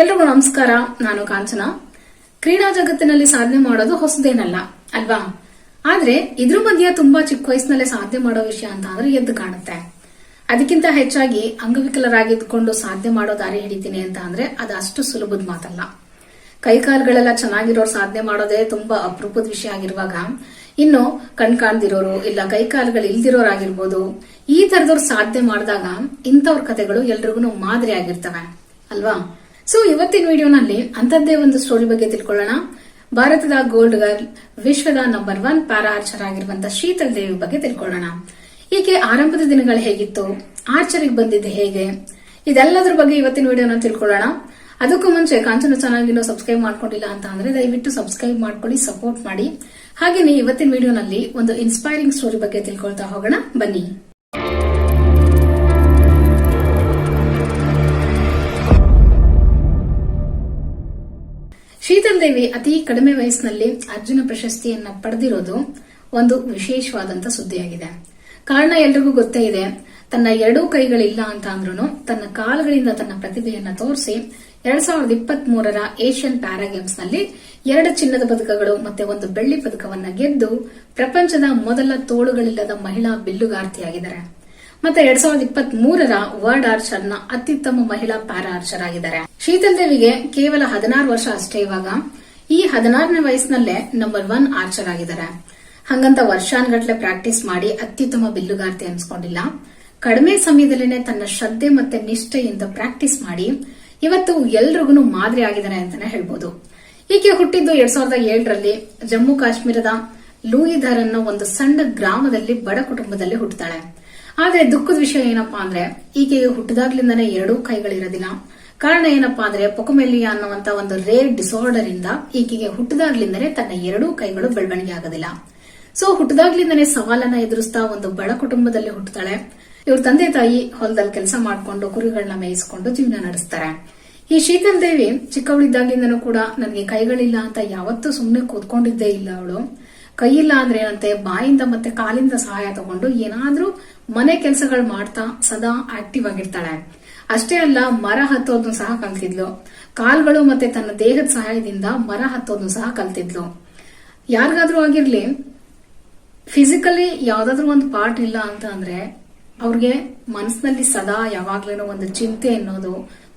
ಎಲ್ರಿಗೂ ನಮಸ್ಕಾರ. ನಾನು ಕಾಂಚನ. ಕ್ರೀಡಾ ಜಗತ್ತಿನಲ್ಲಿ ಸಾಧನೆ ಮಾಡೋದು ಹೊಸದೇನಲ್ಲ ಅಲ್ವಾ? ಆದ್ರೆ ಇದ್ರ ಮಧ್ಯೆ ತುಂಬಾ ಚಿಕ್ಕ ವಯಸ್ಸಿನಲ್ಲೇ ಸಾಧನೆ ಮಾಡೋ ವಿಷಯ ಅಂತ ಅಂದ್ರೆ ಎದ್ದು ಕಾಣುತ್ತೆ. ಅದಕ್ಕಿಂತ ಹೆಚ್ಚಾಗಿ ಅಂಗವಿಕಲರಾಗಿದ್ದುಕೊಂಡು ಸಾಧನೆ ಮಾಡೋ ದಾರಿ ಹಿಡಿತೀನಿ ಅಂತ ಅಂದ್ರೆ ಅದು ಅಷ್ಟು ಸುಲಭದ ಮಾತಲ್ಲ. ಕೈಕಾಲುಗಳೆಲ್ಲ ಚೆನ್ನಾಗಿರೋರು ಸಾಧನೆ ಮಾಡೋದೇ ತುಂಬಾ ಅಪರೂಪದ ವಿಷಯ ಆಗಿರುವಾಗ, ಇನ್ನು ಕಾಣ್ದಿರೋರು ಇಲ್ಲ ಕೈಕಾಲುಗಳು ಇಲ್ದಿರೋರಾಗಿರ್ಬೋದು, ಈ ತರದವ್ರು ಸಾಧನೆ ಮಾಡಿದಾಗ ಇಂಥವ್ರ ಕಥೆಗಳು ಎಲ್ರಿಗೂ ಮಾದರಿ ಆಗಿರ್ತವೆ ಅಲ್ವಾ? ಸೊ ಇವತ್ತಿನ ವಿಡಿಯೋನಲ್ಲಿ ಅಂತದ್ದೇ ಒಂದು ಸ್ಟೋರಿ ಬಗ್ಗೆ ತಿಳ್ಕೊಳ್ಳೋಣ. ಭಾರತದ ಗೋಲ್ಡ್ ಗರ್ಲ್, ವಿಶ್ವದ ನಂಬರ್ 1 ಪ್ಯಾರಾ ಆರ್ಚರ್ ಆಗಿರುವಂತಹ ಶೀತಲ್ ದೇವಿ ಬಗ್ಗೆ ತಿಳ್ಕೊಳ್ಳೋಣ. ಈಕೆ ಆರಂಭದ ದಿನಗಳು ಹೇಗಿತ್ತು, ಆರ್ಚರಿಗೆ ಬಂದಿದ್ದು ಹೇಗೆ, ಇದೆಲ್ಲದ್ರ ಬಗ್ಗೆ ಇವತ್ತಿನ ವಿಡಿಯೋನ ತಿಳ್ಕೊಳ್ಳೋಣ. ಅದಕ್ಕೂ ಮುಂಚೆ ಕಾಂಚನ ಚಾನಲ್ಗಿನ್ನೂ ಸಬ್ಸ್ಕ್ರೈಬ್ ಮಾಡ್ಕೊಂಡಿಲ್ಲ ಅಂತ ಅಂದ್ರೆ ದಯವಿಟ್ಟು ಸಬ್ಸ್ಕ್ರೈಬ್ ಮಾಡ್ಕೊಳ್ಳಿ, ಸಪೋರ್ಟ್ ಮಾಡಿ. ಹಾಗೇನೆ ಇವತ್ತಿನ ವಿಡಿಯೋನಲ್ಲಿ ಒಂದು ಇನ್ಸ್ಪೈರಿಂಗ್ ಸ್ಟೋರಿ ಬಗ್ಗೆ ತಿಳ್ಕೊಳ್ತಾ ಹೋಗೋಣ ಬನ್ನಿ. ಶೀತಲ್ ದೇವಿ ಅತಿ ಕಡಿಮೆ ವಯಸ್ಸಿನಲ್ಲಿ ಅರ್ಜುನ ಪ್ರಶಸ್ತಿಯನ್ನ ಪಡೆದಿರೋದು ಒಂದು ವಿಶೇಷವಾದಂತ ಸುದ್ದಿಯಾಗಿದೆ. ಕಾರಣ ಎಲ್ರಿಗೂ ಗೊತ್ತೇ ಇದೆ. ತನ್ನ ಎರಡೂ ಕೈಗಳಿಲ್ಲ ಅಂತ ಅಂದ್ರೂ ತನ್ನ ಕಾಲುಗಳಿಂದ ತನ್ನ ಪ್ರತಿಭೆಯನ್ನ ತೋರಿಸಿ 2023ರ ಏಷ್ಯನ್ ಪ್ಯಾರಾ ಗೇಮ್ಸ್ ನಲ್ಲಿ 2 ಚಿನ್ನದ ಪದಕಗಳು ಮತ್ತೆ 1 ಬೆಳ್ಳಿ ಪದಕವನ್ನ ಗೆದ್ದು ಪ್ರಪಂಚದ ಮೊದಲ ತೋಳುಗಳಿಲ್ಲದ ಮಹಿಳಾ ಬಿಲ್ಲುಗಾರ್ತಿಯಾಗಿದ್ದಾರೆ. ಮತ್ತೆ 2023ರ ವರ್ಲ್ಡ್ ಆರ್ಚರ್ ನ ಅತ್ಯುತ್ತಮ ಮಹಿಳಾ ಪ್ಯಾರಾ ಆರ್ಚರ್ ಆಗಿದ್ದಾರೆ. ಶೀತಲ್ ದೇವಿಗೆ ಕೇವಲ 16 ವರ್ಷ ಅಷ್ಟೇ. ಇವಾಗ ಈ 16ನೇ ವಯಸ್ಸಿನಲ್ಲೇ ನಂಬರ್ 1 ಆರ್ಚರ್ ಆಗಿದ್ದಾರೆ. ಹಂಗಂತ ವರ್ಷಾನ್ಗಟ್ಲೆ ಪ್ರಾಕ್ಟೀಸ್ ಮಾಡಿ ಅತ್ಯುತ್ತಮ ಬಿಲ್ಲುಗಾರ್ತಿ ಅನ್ಸ್ಕೊಂಡಿಲ್ಲ. ಕಡಿಮೆ ಸಮಯದಲ್ಲೇನೆ ತನ್ನ ಶ್ರದ್ಧೆ ಮತ್ತೆ ನಿಷ್ಠೆಯಿಂದ ಪ್ರಾಕ್ಟೀಸ್ ಮಾಡಿ ಇವತ್ತು ಎಲ್ರಿಗೂ ಮಾದರಿ ಆಗಿದ್ದಾರೆ ಅಂತಾನೆ ಹೇಳ್ಬೋದು. ಈಕೆ ಹುಟ್ಟಿದ್ದು 2007ರಲ್ಲಿ ಜಮ್ಮು ಕಾಶ್ಮೀರದ ಲೂಯಿಧರ್ ಅನ್ನೋ ಒಂದು ಸಣ್ಣ ಗ್ರಾಮದಲ್ಲಿ ಬಡ ಕುಟುಂಬದಲ್ಲಿ ಹುಟ್ಟುತ್ತಾಳೆ. ಆದ್ರೆ ದುಃಖದ ವಿಷಯ ಏನಪ್ಪಾ ಅಂದ್ರೆ ಈಕೆಗೆ ಹುಟ್ಟಿದಾಗ್ಲಿಂದಾನೇ 2 ಕೈಗಳಿರೋದಿಲ್ಲ. ಕಾರಣ ಏನಪ್ಪಾ ಅಂದ್ರೆ ಪೊಕೊಮೆಲಿಯಾ ಅನ್ನುವಂತ ಒಂದು ರೇರ್ ಡಿಸಾರ್ಡರ್ ಇಂದ ಈಕೆಗೆ ಹುಟ್ಟಿದಾಗ್ಲಿಂದನೇ ತನ್ನ 2 ಕೈಗಳು ಬೆಳವಣಿಗೆ ಆಗೋದಿಲ್ಲ. ಸೊ ಹುಟ್ಟಿದಾಗ್ಲಿಂದನೇ ಸವಾಲನ್ನ ಎದುರಿಸ್ತಾ ಒಂದು ಬಡ ಕುಟುಂಬದಲ್ಲಿ ಹುಟ್ಟುತ್ತಾಳೆ. ಇವ್ರ ತಂದೆ ತಾಯಿ ಹೊಲದಲ್ಲಿ ಕೆಲಸ ಮಾಡ್ಕೊಂಡು ಕುರಿಗಳನ್ನ ಮೇಯಿಸ್ಕೊಂಡು ಜೀವನ ನಡೆಸ್ತಾರೆ. ಈ ಶೀತಲ್ ದೇವಿ ಚಿಕ್ಕವಳಿದ್ದಾಗ್ಲಿಂದನೂ ಕೂಡ ನನಗೆ ಕೈಗಳಿಲ್ಲ ಅಂತ ಯಾವತ್ತೂ ಸುಮ್ಮನೆ ಕೂತ್ಕೊಂಡಿದ್ದೇ ಇಲ್ಲ. ಅವಳು ಕೈ ಇಲ್ಲ ಅಂದ್ರೆ ಏನಂತೆ ಬಾಯಿಂದ ಮತ್ತೆ ಕಾಲಿಂದ ಸಹಾಯ ತಗೊಂಡು ಏನಾದ್ರೂ ಮನೆ ಕೆಲಸಗಳು ಮಾಡ್ತಾ ಸದಾ ಆಕ್ಟಿವ್ ಆಗಿರ್ತಾಳೆ. ಅಷ್ಟೇ ಅಲ್ಲ, ಮರ ಹತ್ತೋದನ್ನು ಸಹ ಕಲ್ತಿದ್ಲು. ಕಾಲ್ಗಳು ಮತ್ತೆ ತನ್ನ ದೇಹದ ಸಹಾಯದಿಂದ ಮರ ಹತ್ತೋದನ್ನು ಸಹ ಕಲ್ತಿದ್ಲು. ಯಾರಿಗಾದ್ರೂ ಆಗಿರ್ಲಿ ಫಿಸಿಕಲಿ ಯಾವ್ದಾದ್ರು ಒಂದು ಪಾರ್ಟ್ ಇಲ್ಲ ಅಂತ ಅಂದ್ರೆ ಅವ್ರಿಗೆ ಮನಸ್ಸಿನಲ್ಲಿ ಸದಾ ಯಾವಾಗ್ಲೇನೋ ಒಂದು ಚಿಂತೆ ಅನ್ನೋದು,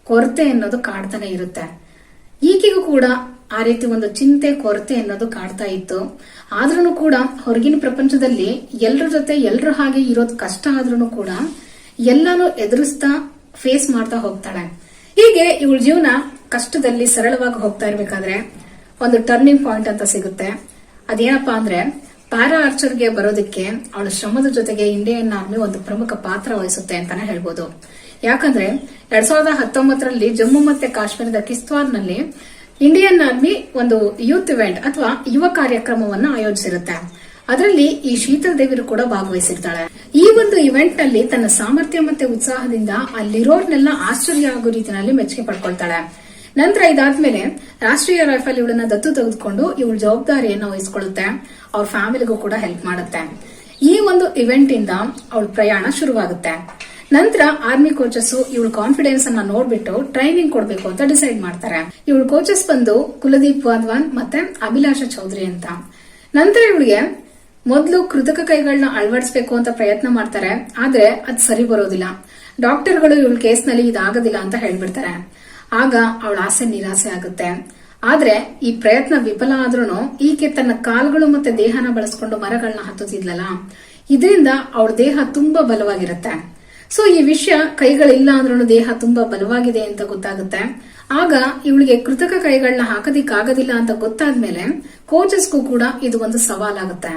ಕೊರತೆ ಅನ್ನೋದು ಕಾಡ್ತಾನೆ ಇರುತ್ತೆ. ಈಕೆಗೂ ಕೂಡ ಆ ರೀತಿ ಒಂದು ಚಿಂತೆ, ಕೊರತೆ ಅನ್ನೋದು ಕಾಡ್ತಾ ಇತ್ತು. ಆದ್ರೂ ಕೂಡ ಹೊರಗಿನ ಪ್ರಪಂಚದಲ್ಲಿ ಎಲ್ರ ಜೊತೆ ಎಲ್ರ ಹಾಗೆ ಇರೋದು ಕಷ್ಟ ಆದ್ರೂ ಕೂಡ ಎಲ್ಲಾನು ಎದುರಿಸ್ತಾ ಫೇಸ್ ಮಾಡ್ತಾ ಹೋಗ್ತಾಳೆ. ಹೀಗೆ ಇವಳ ಜೀವನ ಕಷ್ಟದಲ್ಲಿ ಸರಳವಾಗಿ ಹೋಗ್ತಾ ಇರ್ಬೇಕಾದ್ರೆ ಒಂದು ಟರ್ನಿಂಗ್ ಪಾಯಿಂಟ್ ಅಂತ ಸಿಗುತ್ತೆ. ಅದೇನಪ್ಪಾ ಅಂದ್ರೆ ಪ್ಯಾರಾ ಆರ್ಚರ್ಗೆ ಬರೋದಕ್ಕೆ ಅವಳ ಶ್ರಮದ ಜೊತೆಗೆ ಇಂಡಿಯನ್ ಆರ್ಮಿ ಒಂದು ಪ್ರಮುಖ ಪಾತ್ರ ವಹಿಸುತ್ತೆ ಅಂತಾನೆ ಹೇಳ್ಬೋದು. ಯಾಕಂದ್ರೆ 2019ರಲ್ಲಿ ಜಮ್ಮು ಮತ್ತೆ ಕಾಶ್ಮೀರದ ಕಿಶ್ತ್ವಾರ್ನಲ್ಲಿ ಇಂಡಿಯನ್ ಆರ್ಮಿ ಒಂದು ಯೂತ್ ಇವೆಂಟ್ ಅಥವಾ ಯುವ ಕಾರ್ಯಕ್ರಮವನ್ನ ಆಯೋಜಿಸಿರುತ್ತೆ. ಅದರಲ್ಲಿ ಈ ಶೀತಲ್ ದೇವಿರು ಕೂಡ ಭಾಗವಹಿಸಿರ್ತಾಳೆ. ಈ ಒಂದು ಇವೆಂಟ್ ನಲ್ಲಿ ತನ್ನ ಸಾಮರ್ಥ್ಯ ಮತ್ತೆ ಉತ್ಸಾಹದಿಂದ ಅಲ್ಲಿರೋರ್ನೆಲ್ಲ ಆಶ್ಚರ್ಯ ಆಗೋ ರೀತಿಯಲ್ಲಿ ಮೆಚ್ಚುಗೆ ಪಡ್ಕೊಳ್ತಾಳೆ. ನಂತರ ಇದಾದ್ಮೇಲೆ ರಾಷ್ಟ್ರೀಯ ರೈಫಲ್ ಇವಳನ್ನ ದತ್ತು ತೆಗೆದುಕೊಂಡು ಇವಳ ಜವಾಬ್ದಾರಿಯನ್ನು ವಹಿಸಿಕೊಳ್ಳುತ್ತೆ. ಅವ್ರ ಫ್ಯಾಮಿಲಿಗೂ ಕೂಡ ಹೆಲ್ಪ್ ಮಾಡುತ್ತೆ. ಈ ಒಂದು ಇವೆಂಟ್ ಇಂದ ಅವಳ ಪ್ರಯಾಣ ಶುರುವಾಗುತ್ತೆ. ನಂತರ ಆರ್ಮಿ ಕೋಚಸ್ ಇವಳ ಕಾನ್ಫಿಡೆನ್ಸ್ ಅನ್ನ ನೋಡ್ಬಿಟ್ಟು ಟ್ರೈನಿಂಗ್ ಕೊಡ್ಬೇಕು ಅಂತ ಡಿಸೈಡ್ ಮಾಡ್ತಾರೆ. ಇವಳ ಕೋಚಸ್ ಬಂದು ಕುಲದೀಪ್ ವಾಧ್ವಾನ್ ಮತ್ತೆ ಅಭಿಲಾಷ ಚೌಧರಿ ಅಂತ. ನಂತರ ಇವಳಿಗೆ ಮೊದಲು ಕೃತಕ ಕೈಗಳನ್ನ ಅಳವಡಿಸಬೇಕು ಅಂತ ಪ್ರಯತ್ನ ಮಾಡ್ತಾರೆ. ಆದ್ರೆ ಅದ್ ಸರಿ ಬರೋದಿಲ್ಲ. ಡಾಕ್ಟರ್ಗಳು ಇವಳ ಕೇಸ್ನಲ್ಲಿ ಇದಾಗೋದಿಲ್ಲ ಅಂತ ಹೇಳ್ಬಿಡ್ತಾರೆ. ಆಗ ಅವಳ ಆಸೆ ನಿರಾಸೆ ಆಗುತ್ತೆ. ಆದ್ರೆ ಈ ಪ್ರಯತ್ನ ವಿಫಲ ಆದ್ರೂ ಈಕೆ ತನ್ನ ಕಾಲುಗಳು ಮತ್ತೆ ದೇಹನ ಬಳಸ್ಕೊಂಡು ಮರಗಳನ್ನ ಹತ್ತುತ್ತಿದ್ಲಲ್ಲ, ಇದರಿಂದ ಅವಳ ದೇಹ ತುಂಬಾ ಬಲವಾಗಿರುತ್ತೆ. ಸೊ ಈ ವಿಷಯ ಕೈಗಳಿಲ್ಲ ಅಂದ್ರೂ ದೇಹ ತುಂಬಾ ಬಲವಾಗಿದೆ ಅಂತ ಗೊತ್ತಾಗುತ್ತೆ. ಆಗ ಇವಳಿಗೆ ಕೃತಕ ಕೈಗಳನ್ನ ಹಾಕೋದಿಕ್ಕಾಗೋದಿಲ್ಲ ಅಂತ ಗೊತ್ತಾದ್ಮೇಲೆ ಕೋಚಸ್ಗೂ ಕೂಡ ಇದು ಒಂದು ಸವಾಲಾಗುತ್ತೆ.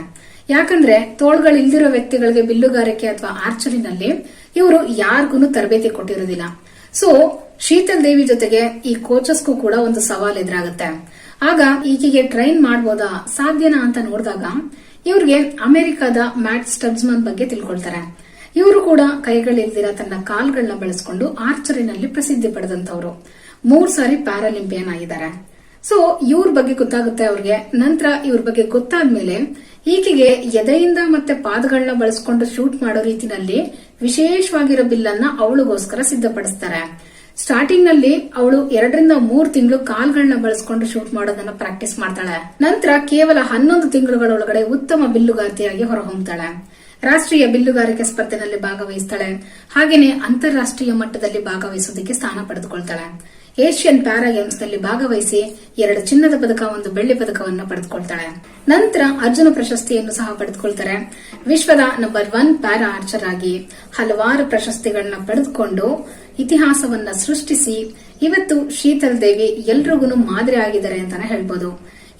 ಯಾಕಂದ್ರೆ ತೋಳ್ಗಳಿಲ್ದಿರೋ ವ್ಯಕ್ತಿಗಳಿಗೆ ಬಿಲ್ಲುಗಾರಿಕೆ ಅಥವಾ ಆರ್ಚರಿನಲ್ಲಿ ಇವರು ಯಾರಿಗೂ ತರಬೇತಿ ಕೊಟ್ಟಿರೋದಿಲ್ಲ. ಸೊ ಶೀತಲ್ ದೇವಿ ಜೊತೆಗೆ ಈ ಕೋಚಸ್ಗೂ ಕೂಡ ಒಂದು ಸವಾಲ್ ಎದುರಾಗುತ್ತೆ. ಆಗ ಈಕೆಗೆ ಟ್ರೈನ್ ಮಾಡಬಹುದಾ, ಸಾಧ್ಯನಾ ಅಂತ ನೋಡಿದಾಗ ಇವ್ರಿಗೆ ಅಮೆರಿಕದ ಮ್ಯಾಟ್ ಸ್ಟಬ್ಸ್ಮನ್ ಬಗ್ಗೆ ತಿಳ್ಕೊಳ್ತಾರೆ. ಇವರು ಕೂಡ ಕೈಗಳಿಲ್ದಿರ ತನ್ನ ಕಾಲ್ಗಳನ್ನ ಬಳಸಿಕೊಂಡು ಆರ್ಚರಿನಲ್ಲಿ ಪ್ರಸಿದ್ಧಿ ಪಡೆದಂತವ್ರು. 3 ಸಾರಿ ಪ್ಯಾರಾಲಿಂಪಿಯನ್ ಆಗಿದ್ದಾರೆ. ಸೊ ಇವ್ರ ಬಗ್ಗೆ ಗೊತ್ತಾಗುತ್ತೆ ಅವ್ರಿಗೆ. ನಂತರ ಇವ್ರ ಬಗ್ಗೆ ಗೊತ್ತಾದ್ಮೇಲೆ ಈಕೆಗೆ ಎದೆಯಿಂದ ಮತ್ತೆ ಪಾದಗಳನ್ನ ಬಳಸ್ಕೊಂಡು ಶೂಟ್ ಮಾಡೋ ರೀತಿನಲ್ಲಿ ವಿಶೇಷವಾಗಿರೋ ಬಿಲ್ಲನ್ನ ಅವಳಿಗೋಸ್ಕರ ಸಿದ್ಧಪಡಿಸ್ತಾರೆ. ಸ್ಟಾರ್ಟಿಂಗ್ ನಲ್ಲಿ ಅವಳು 2-3 ತಿಂಗಳು ಕಾಲ್ಗಳನ್ನ ಬಳಸ್ಕೊಂಡು ಶೂಟ್ ಮಾಡೋದನ್ನ ಪ್ರಾಕ್ಟೀಸ್ ಮಾಡ್ತಾಳೆ. ನಂತರ ಕೇವಲ 11 ತಿಂಗಳುಗಳೊಳಗಡೆ ಉತ್ತಮ ಬಿಲ್ಲುಗಾರ್ತಿಯಾಗಿ ಹೊರಹೊಮ್ಮುತ್ತಾಳೆ. ರಾಷ್ಟ್ರೀಯ ಬಿಲ್ಲುಗಾರಿಕೆ ಸ್ಪರ್ಧೆನಲ್ಲಿ ಭಾಗವಹಿಸ್ತಾಳೆ. ಹಾಗೇನೆ ಅಂತಾರಾಷ್ಟ್ರೀಯ ಮಟ್ಟದಲ್ಲಿ ಭಾಗವಹಿಸೋದಕ್ಕೆ ಸ್ಥಾನ ಪಡೆದುಕೊಳ್ತಾಳೆ. ಏಷ್ಯನ್ ಪ್ಯಾರಾ ಗೇಮ್ಸ್ ನಲ್ಲಿ ಭಾಗವಹಿಸಿ 2 ಚಿನ್ನದ ಪದಕ 1 ಬೆಳ್ಳಿ ಪದಕವನ್ನು ಪಡೆದುಕೊಳ್ತಾಳೆ. ನಂತರ ಅರ್ಜುನ ಪ್ರಶಸ್ತಿಯನ್ನು ಸಹ ಪಡೆದುಕೊಳ್ತಾರೆ. ವಿಶ್ವದ ನಂಬರ್ 1 ಪ್ಯಾರಾ ಆರ್ಚರ್ ಆಗಿ ಹಲವಾರು ಪ್ರಶಸ್ತಿಗಳನ್ನ ಪಡೆದುಕೊಂಡು ಇತಿಹಾಸವನ್ನ ಸೃಷ್ಟಿಸಿ ಇವತ್ತು ಶೀತಲ್ ದೇವಿ ಎಲ್ರಿಗೂ ಮಾದರಿ ಆಗಿದ್ದಾರೆ ಅಂತಾನೆ ಹೇಳ್ಬೋದು.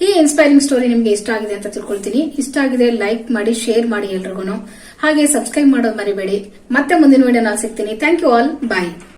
ಈ ಇನ್ಸ್ಪೈರಿಂಗ್ ಸ್ಟೋರಿ ನಿಮ್ಗೆ ಇಷ್ಟ ಆಗಿದೆ ಅಂತ ತಿಳ್ಕೊಳ್ತೀನಿ. ಇಷ್ಟ ಆಗಿದೆ ಲೈಕ್ ಮಾಡಿ, ಶೇರ್ ಮಾಡಿ ಎಲ್ರಿಗೂ. ಹಾಗೆ ಸಬ್ಸ್ಕ್ರೈಬ್ ಮಾಡೋದು ಮರಿಬೇಡಿ. ಮತ್ತೆ ಮುಂದಿನ ವಿಡಿಯೋ ನಾನು ಸಿಗ್ತೀನಿ. Thank you all. ಬಾಯ್.